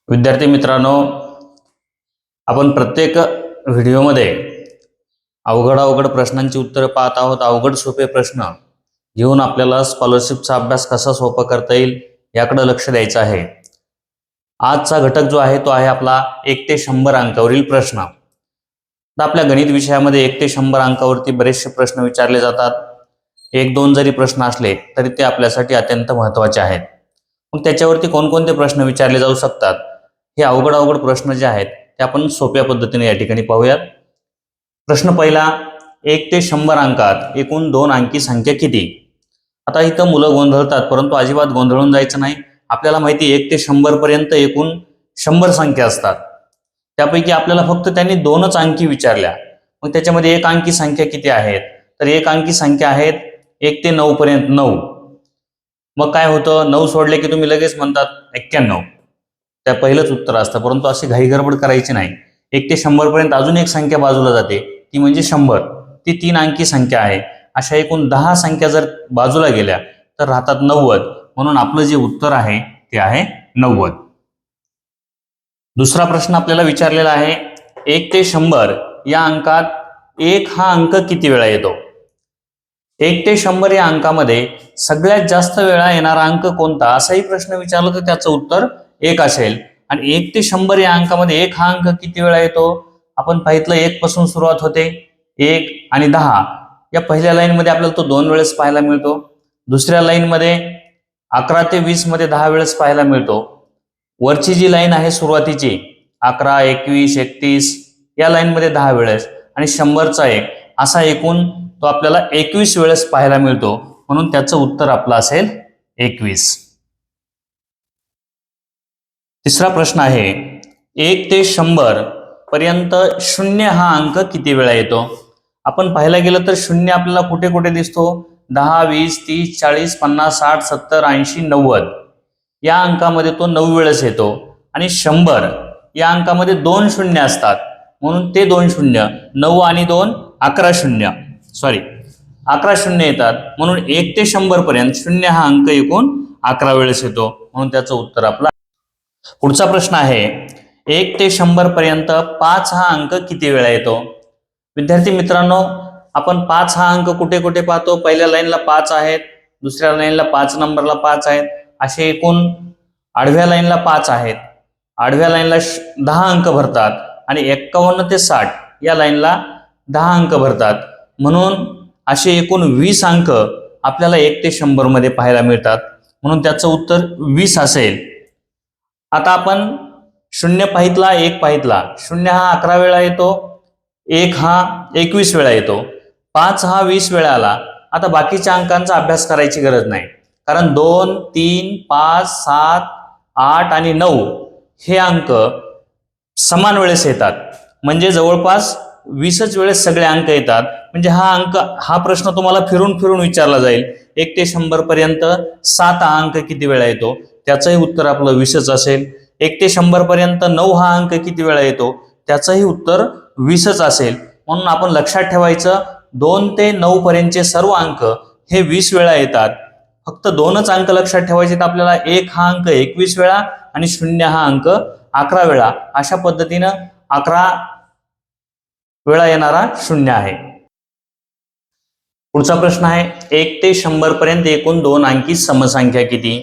विद्यार्थी मित्रांनो, आपण प्रत्येक व्हिडिओमध्ये अवघड प्रश्नांची उत्तरं पाहत आहोत. अवघड सोपे प्रश्न घेऊन आपल्याला स्कॉलरशिपचा अभ्यास कसा सोपा करता येईल याकडे लक्ष द्यायचं आहे. आजचा घटक जो आहे तो आहे आपला 1 ते 100 अंकावरील प्रश्न. तर आपल्या गणित विषयामध्ये 1 ते 100 अंकावरती बरेचसे प्रश्न विचारले जातात. 1-2 जरी प्रश्न असले तरी ते आपल्यासाठी अत्यंत महत्त्वाचे आहेत. मग त्याच्यावरती कोणकोणते प्रश्न विचारले जाऊ शकतात, हे अवघड प्रश्न जे आहेत ते आपण सोप्या पद्धतीने या ठिकाणी पाहूयात. प्रश्न पहिला, 1 ते 100 अंकात एकूण 2 अंकी संख्या किती? आता इथं मुलं गोंधळतात, परंतु अजिबात गोंधळून जायचं नाही. आपल्याला माहिती 1 ते 100 पर्यंत एकूण 100 संख्या असतात. त्यापैकी आपल्याला फक्त त्यांनी 2च अंकी विचारल्या. मग त्याच्यामध्ये एक अंकी संख्या किती आहेत? तर एक अंकी संख्या आहेत 1 ते 9 पर्यंत 9. मग काय होतं, 9 सोडले की तुम्ही लगेच म्हणतात 91. त्या पहिलंच उत्तर असतं. परंतु अशी घाई गडबड करायची नाही. 1 ते 100 पर्यंत अजून एक संख्या बाजूला जाते, ती म्हणजे 100. ती 3 अंकी संख्या आहे. अशा एकूण 10 संख्या जर बाजूला गेल्या तर राहतात 90. म्हणून आपलं जे उत्तर आहे ते आहे 90. दुसरा प्रश्न आपल्याला विचारलेला आहे, 1 ते 100 या अंकात 1 हा अंक किती वेळा येतो? 1 ते 100 या अंकामध्ये सगळ्यात जास्त वेळा येणारा अंक कोणता, असाही प्रश्न विचारला तर त्याचं उत्तर 1 असेल. आणि 1 ते 100 या अंकामध्ये 1 हा अंक किती वेळा येतो? आपण पाहितलं 1 पासून सुरुवात होते. 1 आणि 10 या पहिल्या लाईनमध्ये आपल्याला तो 2 वेळेस पाहायला मिळतो. दुसऱ्या लाईनमध्ये 11 ते 20 मध्ये 10 वेळेस पाहायला मिळतो. वरची जी लाईन आहे सुरुवातीची 11, 21, 31 या लाईनमध्ये 10 वेळेस आणि 100चा 1 असा एकूण तो आपल्याला 21 वेळेस पाहायला मिळतो. म्हणून त्याचं उत्तर आपलं असेल 21. तिसरा प्रश्न आहे, 1 ते 100 पर्यंत 0 हा अंक किती वेळा येतो? आपण पाहायला गेलं तर 0 आपल्याला कुठे कुठे दिसतो? 10, 20, 30, 40, 50, 60, 70, 80, 90 या अंकामध्ये तो 9 वेळेस येतो. आणि 100 या अंकामध्ये 2 शून्य असतात, म्हणून ते 2 शून्य, 9 आणि 2 11 शून्य येतात. म्हणून 1 ते 100 पर्यंत 0 हा अंक एकूण 11 वेळेस येतो. म्हणून त्याचं उत्तर आपलं. पुढचा प्रश्न आहे, 1 ते 100 पर्यंत 5 हा अंक किती वेळा येतो? विद्यार्थी मित्रांनो, आपण 5 हा अंक कुठे कुठे पाहतो? पहिल्या लाईनला 5 आहेत, दुसऱ्या लाईनला 5 नंबरला 5 आहेत, असे एकूण आडव्या लाईनला 5 आहेत. आडव्या लाईनला 10 अंक भरतात आणि 51 ते 60 या लाईनला 10 अंक भरतात. म्हणून असे एकूण 20 अंक आपल्याला 1 ते 100 मध्ये पाहायला मिळतात. म्हणून त्याचं उत्तर 20 असेल. आता आपण 0 पाहितला, 1 पाहितला. 0 हा 11 वेळा येतो, 1 हा 21 वेळा येतो, 5 हा 20 वेळा आला. आता बाकीच्या अंकांचा अभ्यास करायची गरज नाही, कारण 2, 3, 5, 7, 8 आणि 9 हे अंक समान वेळेस येतात. म्हणजे जवळपास 20च वेळेस सगळे अंक येतात. म्हणजे हा प्रश्न तुम्हाला फिरून फिरून विचारला जाईल. 1 ते 100 पर्यंत 7 हा अंक किती वेळा येतो? त्याचंही उत्तर आपलं 20च असेल. 1 ते 100 पर्यंत 9 हा अंक किती वेळा येतो? त्याचंही उत्तर 20च असेल. म्हणून आपण लक्षात ठेवायचं, 2 ते 9 पर्यंतचे सर्व अंक हे 20 वेळा येतात. फक्त 2च अंक लक्षात ठेवायचे आहेत आपल्याला. 1 हा अंक 21 वेळा आणि 0 हा अंक 11 वेळा. अशा पद्धतीनं 11 वेळा येणारा 0 आहे. पुढचा प्रश्न आहे, 1 ते 100 पर्यंत एकूण 2 अंकी समसंख्या किती?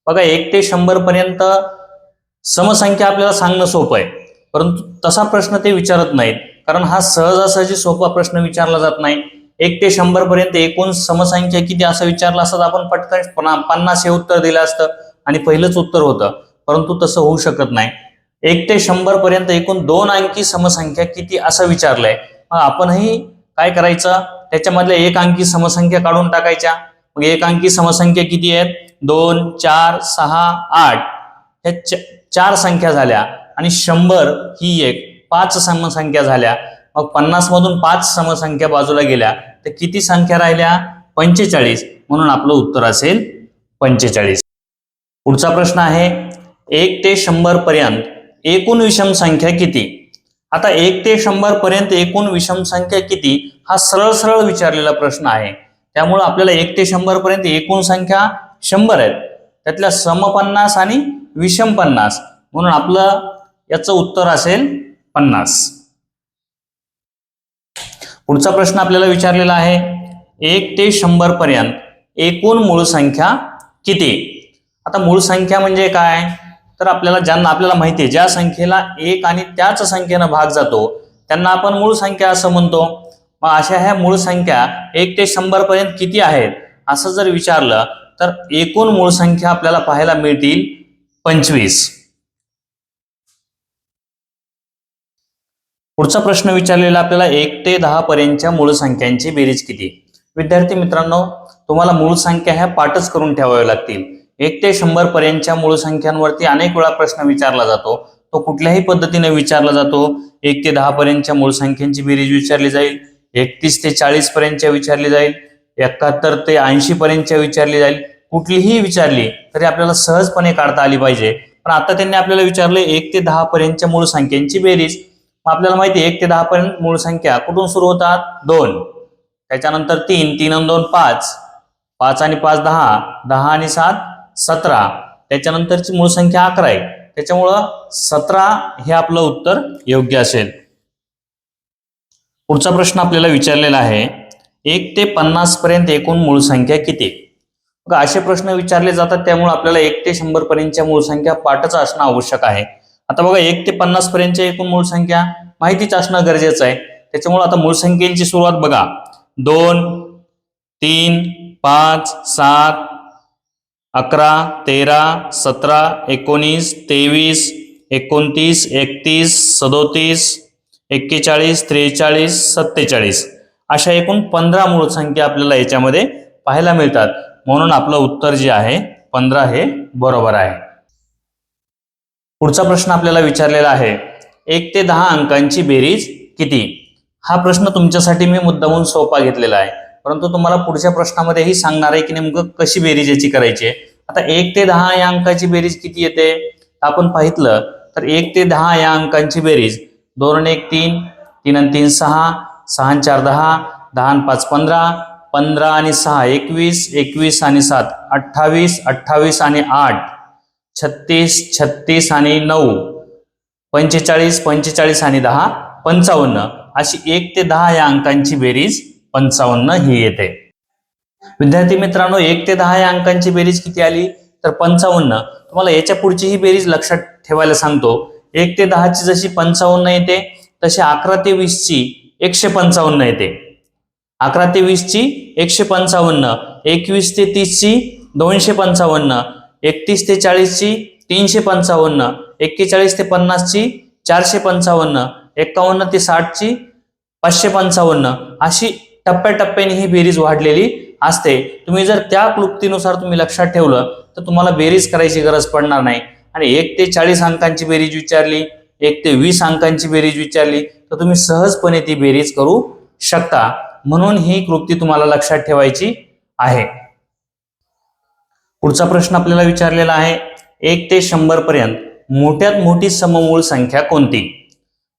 बघा, 1 ते 100 पर्यंत समसंख्या आपल्याला सांगणं सोपं आहे, परंतु तसा प्रश्न ते विचारत नाहीत, कारण हा सहजासहजी सोपा प्रश्न विचारला जात नाही. 1 ते 100 पर्यंत एकूण समसंख्या किती असं विचारलं असतं, आपण पटकन 50 हे उत्तर दिलं असतं आणि पहिलंच उत्तर होतं. परंतु तसं होऊ शकत नाही. 1 ते 100 पर्यंत एकूण 2 अंकी समसंख्या किती असं विचारलंय. मग आपणही काय करायचं, त्याच्यामधल्या 1 अंकी समसंख्या काढून टाकायच्या. मग 1 अंकी समसंख्या किती आहेत? 2, 4, 6, 8 ह्या 4 संख्या झाल्या आणि 100 ही 5 समसंख्या झाल्या. मग 50 मधून 5 समसंख्या बाजूला गेल्या तर किती संख्या राहिल्या? 45. म्हणून आपलं उत्तर असेल 45. पुढचा प्रश्न आहे, 1 ते 100 पर्यंत एकूण विषम संख्या किती? आता 1 ते 100 पर्यंत एकूण विषम संख्या किती हा सरळ विचारलेला प्रश्न आहे. त्यामुळे आपल्याला 1 ते 100 पर्यंत एकूण संख्या 100 आहेत. त्यातल्या सम 50 आणि विषम 50 म्हणून आपलं याचं उत्तर असेल 50. पुढचा प्रश्न आपल्याला विचारलेला आहे 1 ते 100 पर्यंत एकूण मूळ संख्या किती. आता मूळ संख्या म्हणजे काय, तर आपल्याला माहिती आहे ज्या संख्येला 1 आणि त्याच संख्येनं भाग जातो त्यांना आपण मूळ संख्या असं म्हणतो. मग अशा ह्या मूळ संख्या 1 ते 100 पर्यंत किती आहेत असं जर विचारलं तर एकूण मूळ संख्या आपल्याला पाहायला मिळतील 25. पुढचा प्रश्न विचारलेला आपल्याला 1 ते 10 पर्यंतच्या मूळ संख्यांची बेरीज किती. विद्यार्थी मित्रांनो, तुम्हाला मूळ संख्या ह्या पाठच करून ठेवाव्या लागतील. 1 ते 100 पर्यंतच्या मूळ संख्यांवरती अनेक वेळा प्रश्न विचारला जातो. तो कुठल्याही पद्धतीने विचारला जातो. 1 ते 10 पर्यंतच्या मूळ संख्यांची बेरीज विचारली जाईल, 31 ते 40 पर्यंतच्या विचारली जाईल, 71 ते 80 पर्यंतच्या विचारली जाईल. कुठलीही विचारली तरी आपल्याला सहजपणे काढता आली पाहिजे. पण आता त्यांनी आपल्याला विचारले 1 ते 10 पर्यंतच्या मूळ संख्यांची बेरीज. आपल्याला माहिती आहे 1 ते 10 पर्यंत मूळ संख्या कुठून सुरू होतात, 2, त्याच्यानंतर 3, 3 आणि 2 5, 5 आणि 5 10, 10 आणि 7 17, त्याच्यानंतरची मूळ संख्या 11 आहे. त्याच्यामुळं 17 हे आपलं उत्तर योग्य असेल. पुढचा प्रश्न आपल्याला विचारलेला आहे 1 ते 50 पर्यंत एकूण मूळ संख्या किती. बघा असे प्रश्न विचारले जातात त्यामुळे आपल्याला 1 ते 100 पर्यंतच्या मूळ संख्या पाठच असणं आवश्यक आहे. आता बघा 1 ते 50 पर्यंतच्या एकूण मूळ संख्या माहितीच असणं गरजेचं आहे. त्याच्यामुळे आता मूळ संख्येची सुरुवात बघा 2, 3, 5, 7, 11, 13, 17, 19, 23, 29, 31, 37, 41, 43, 47 अशा एकूण 15 मूळ संख्या आपल्याला याच्यामध्ये पाहायला मिळतात. म्हणून आपलं उत्तर जे आहे 15 हे बरोबर आहे. पुढचा प्रश्न आपल्याला विचारलेला आहे 1 ते 10 अंकांची बेरीज किती. हा प्रश्न तुमच्यासाठी मी मुद्दामून सोपा घेतलेला आहे, परंतु तुम्हाला पुढच्या प्रश्नामध्येही सांगणार आहे की नेमकं कशी बेरीज याची करायची आहे. आता 1 ते 10 या अंकाची बेरीज किती येते, आपण पाहितलं तर 1 ते 10 या अंकांची बेरीज 2 आणि 1 3, 3 आणि 3 6, 6 आणि 4 10, 10 आणि 5 15, 15 आणि 6 21, 21 आणि 7 28, 28 आणि 8 36, 36 आणि 9 45, 45 आणि 10 55 अशी 1 ते 10 या अंकांची बेरीज 55 ही येते. विद्यार्थी मित्रांनो 1 ते 10 या अंकांची बेरीज किती आली तर 55. तुम्हाला याच्या पुढची ही बेरीज लक्षात ठेवायला सांगतो. 1 ते 10 ची जशी 55 येते तशी 11 ते 20 ची 155 येते, 11 ते 20 ची 155, 21 ते 30 ची 255, 31 ते 40 ची 355, 41 ते 50 ची 455, 51 ते 60 ची 555 अशी टप्प्याटप्प्याने ही बेरीज वाढलेली असते. तुम्ही जर त्या क्लुप्तीनुसार तुम्ही लक्षात ठेवलं तर तुम्हाला बेरीज करायची गरज पडणार नाही. आणि 1 ते 40 अंकांची बेरीज विचारली, 1 ते 20 अंकांची बेरीज विचारली तर तुम्ही सहजपणे ती बेरीज करू शकता. म्हणून ही क्लुप्ती तुम्हाला लक्षात ठेवायची आहे. पुढचा प्रश्न आपल्याला विचारलेला आहे 1 ते 100 पर्यंत मोठ्यात मोठी सममूळ संख्या कोणती.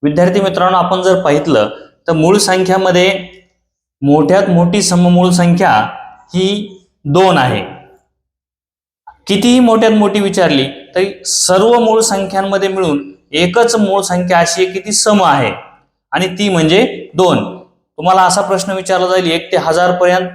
विद्यार्थी मित्रांनो आपण जर पाहितलं तर मूळ संख्यामध्ये मोठ्यात मोठी सममूळ संख्या ही 2 आहे. कितीही मोठ्यात मोठी विचारली तरी सर्व मूळ संख्यांमध्ये मिळून एकच मूळ संख्या अशी आहे की ती सम आहे आणि ती म्हणजे 2. तुम्हाला असा प्रश्न विचारला जाईल 1 ते 1000 पर्यंत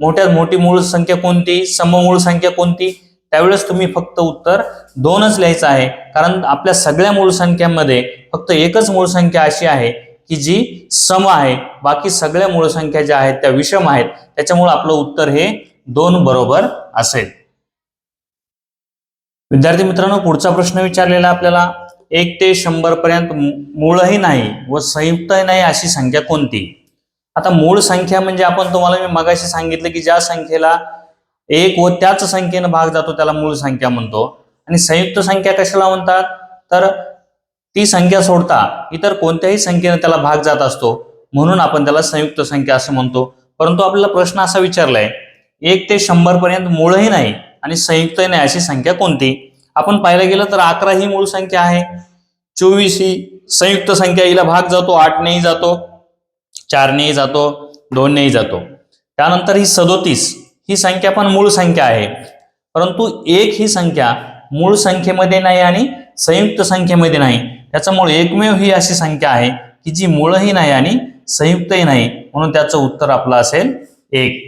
मोठ्यात मोठी मूळ संख्या कोणती, सममूळ संख्या कोणती, त्यावेळेस तुम्ही फक्त उत्तर 2च लिहायचं आहे. कारण आपल्या सगळ्या मूळ संख्यांमध्ये फक्त एकच मूळ संख्या अशी आहे की जी सम आहे, बाकी सगळ्या मूळ संख्या ज्या आहेत त्या विषम आहेत. त्याच्यामुळे आपलं उत्तर हे 2 बरोबर असेल. विद्यार्थी मित्रांनो पुढचा प्रश्न विचारलेला आपल्याला 1 ते 100 पर्यंत मूळही नाही व संयुक्तही नाही अशी संख्या कोणती. आता मूळ संख्या म्हणजे आपण तुम्हाला मी मगाशी सांगितलं की ज्या संख्येला 1 व त्याच संख्येनं भाग जातो त्याला मूळ संख्या म्हणतो. आणि संयुक्त संख्या कशाला म्हणतात तर ती संख्या सोडता इतर कोणत्याही संख्येने त्याला भाग जात असतो म्हणून आपण त्याला संयुक्त संख्या असं म्हणतो. परंतु आपल्याला प्रश्न असा विचारलाय 1 ते 100 पर्यंत मूळही नाही आणि संयुक्तही नाही अशी संख्या कोणती. आपण पाहायला गेलं तर 11 ही मूळ संख्या आहे, 24 ही संयुक्त संख्या, हिला भाग जातो 8 नेही जातो, 4 नेही जातो, 2 नेही जातो. त्यानंतर ही 37 ही संख्या पण मूळ संख्या आहे, परंतु 1 ही संख्या मूळ संख्येमध्ये नाही आणि संयुक्त संख्येमध्ये नाही, त्याच्यामुळे एकमेव ही अशी संख्या आहे की जी मूळही नाही आणि संयुक्तही नाही, म्हणून त्याचं उत्तर आपलं असेल 1.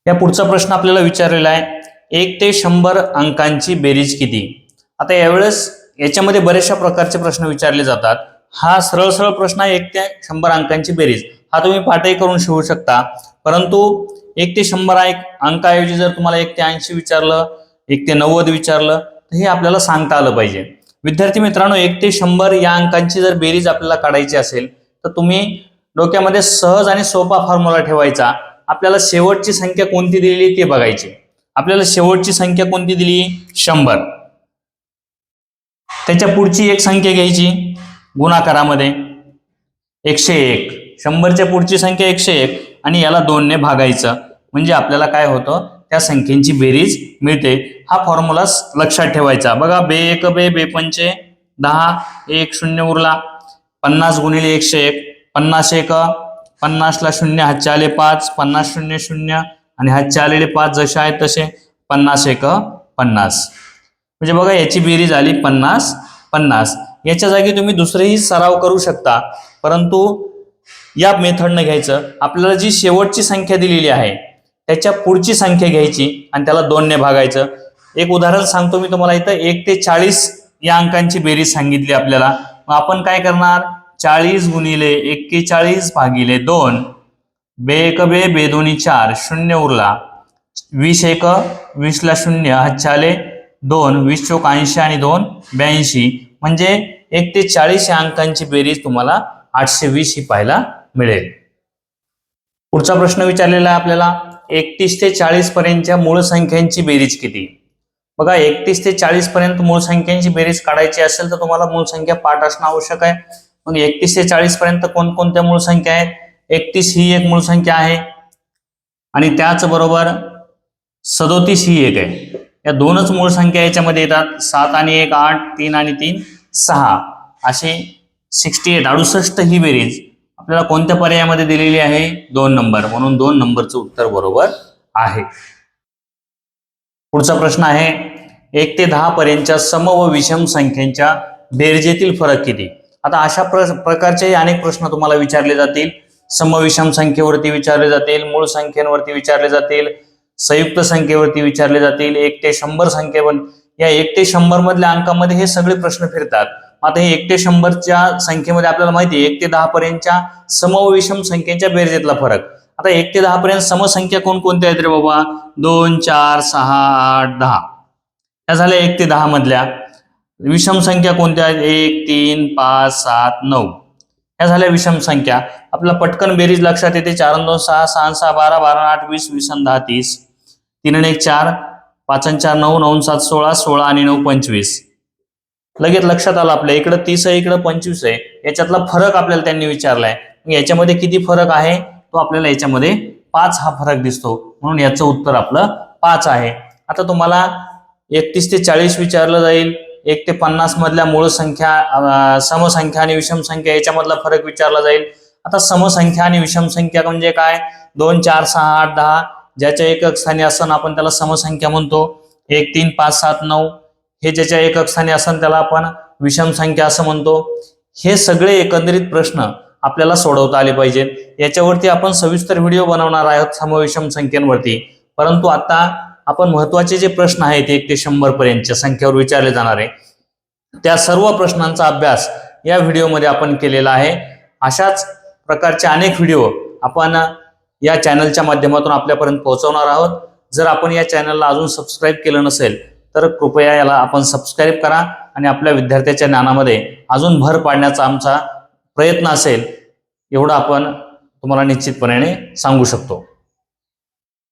या पुढचा प्रश्न आपल्याला विचारलेला आहे, 1 ते 100 अंकांची बेरीज किती? आता यावेळेस याच्यामध्ये बरेचशा प्रकारचे प्रश्न विचारले जातात. हा सरळ सरळ प्रश्न आहे, 1 ते 100 अंकांची बेरीज. हा तुम्ही पाठही करून शिवू शकता, परंतु 1 ते 100 अंकाऐवजी जर तुम्हाला 1 ते 80 विचारलं, 1 ते 90 विचारलं, तर हे आपल्याला सांगता आलं पाहिजे. विद्यार्थी मित्रांनो, 1 ते 100 या अंकांची जर बेरीज आपल्याला काढायची असेल तर तुम्ही डोक्यामध्ये सहज आणि सोपा फॉर्म्युला ठेवायचा. आपल्याला शेवटची संख्या कोणती दिलेली ते बघायची. आपल्याला शेवटची संख्या कोणती दिली? 100. त्याच्या पुढची एक संख्या घ्यायची गुणाकारामध्ये 101. 100च्या पुढची संख्या 101 आणि याला 2 ने भागायचं, म्हणजे आपल्याला काय होतं, त्या संख्येची बेरीज मिळते. हा फॉर्म्युला लक्षात ठेवायचा. बघा, बे 1 बे, बे 5 10, 1 0 उरला. 50 गुणिले 101, 50 1 50 ला 0 हातचे आले 5, 50 0 0 आणि हातचे आलेले 5 जसे आहेत तसे 50 1 50. म्हणजे बघा, याची बेरीज आली 50 50. याच्या जागी तुम्ही दुसरेही सराव करू शकता, परंतु या मेथडनं घ्यायचं. आपल्याला जी शेवटची संख्या दिलेली आहे त्याच्या पुढची संख्या घ्यायची आणि त्याला 2 ने भागायचं. एक उदाहरण सांगतो मी तुम्हाला. इथं 1 ते 40 या अंकांची बेरीज सांगितली आपल्याला. मग आपण काय करणार? 40 गुणिले 41 भागिले 2, बे 1 बे, बे 2 4, 0 उरला. 20 1 20 ला 0 हातचे आले 2, 20 चौक 80 आणि 2 82. म्हणजे 1 ते 40 या अंकांची बेरीज तुम्हाला 820 ही पाहायला मिळेल. पुढचा प्रश्न विचारलेला आहे आपल्याला, 31 ते 40 पर्यंतच्या मूळ संख्यांची बेरीज किती? बघा, 31 ते 40 पर्यंत मूळ संख्यांची बेरीज काढायची असेल तर तुम्हाला मूळ संख्या पाठ असणं आवश्यक आहे. मग 31 ते 40 पर्यंत कोणकोणत्या मूळ संख्या आहेत? 31 ही एक मूळ संख्या आहे आणि त्याचबरोबर 37 ही एक आहे. या दोनच मूळ संख्या याच्यामध्ये येतात. 7 आणि 1 8, 3 आणि 3 6, असे 68 ही बेरीज आपल्याला कोणत्या पर्यायामध्ये दिलेली आहे? 2 नंबर. म्हणून 2 नंबरचं उत्तर बरोबर आहे. पुढचा प्रश्न आहे, 1 ते 10 पर्यंतच्या सम व विषम संख्यांच्या बेरजेतील फरक किती? आता अशा प्रकारचे अनेक प्रश्न तुम्हाला विचारले जातील. समविषम संख्येवरती विचारले जातील, मूळ संख्येवरती विचारले जातील, संयुक्त संख्येवरती विचारले जातील, 1 ते 100 संख्येवर. या 1 ते 100 मधल्या अंकामध्ये हे सगळे प्रश्न फिरतात. आता हे 1 ते 100च्या संख्येमध्ये आपल्याला माहिती आहे 1 ते 10 पर्यंतच्या सम व विषम संख्येच्या बेरजेतला फरक. आता 1 ते 10 पर्यंत समसंख्या कोणकोणत्या आहेत रे बाबा? 2 4 6 8 10. या झाल्या 1 ते 10 मधल्या. विषम संख्या कोणत्या आहेत? 1 3 5 7 9. या झाल्या विषम संख्या. आपल्याला पटकन बेरीज लक्षात येते. 4 2 6 6 6 12 12 8 20 20 10 30. 3 1 4 5 4 9 9 7 16 16 आणि 9 25. लगेच लक्षात आलं आपल्या. इकडं 30 आहे, इकडं 25 आहे. याच्यातला फरक आपल्याला त्यांनी विचारलाय. याच्यामध्ये किती फरक आहे तो आपल्याला याच्यामध्ये 5 हा फरक दिसतो, म्हणून याचं उत्तर आपलं 5 आहे. आता तुम्हाला 31 ते 40 विचारलं जाईल. 1 ते 50 मधल्या मूळ संख्या, समसंख्या आणि विषम संख्या याच्यामधला फरक विचारला जाईल. आता समसंख्या आणि विषम संख्या म्हणजे काय? 2 4 6 8 10 ज्याच्या एकक स्थानी असन आपण त्याला समसंख्या म्हणतो. 1 3 5 7 9 हे ज्याच्या एकक स्थानी असन त्याला आपण विषम संख्या असं म्हणतो. हे सगळे एकंदरीत प्रश्न आपल्याला सोडवता आले पाहिजेत. याच्यावरती आपण सविस्तर व्हिडिओ बनवणार आहोत समविषम संख्यांवरती. परंतु आता आपण महत्वाचे जे प्रश्न आहेत 1 ते 100 पर्यंतच्या संख्येवर विचारले जाणारे, त्या सर्व प्रश्नांचा अभ्यास या व्हिडिओमध्ये आपण केलेला आहे. अशाच प्रकारचे अनेक व्हिडिओ आपण या चॅनलच्या माध्यमातून आपल्यापर्यंत पोहोचवणार आहोत. जर आपण या चॅनलला अजून सबस्क्राईब केलं नसेल तर कृपया याला आपण सबस्क्राईब करा आणि आपल्या विद्यार्थ्याच्या ज्ञानामध्ये अजून भर पाडण्याचा आमचा प्रयत्न असेल, एवढं आपण तुम्हाला निश्चितपणे सांगू शकतो.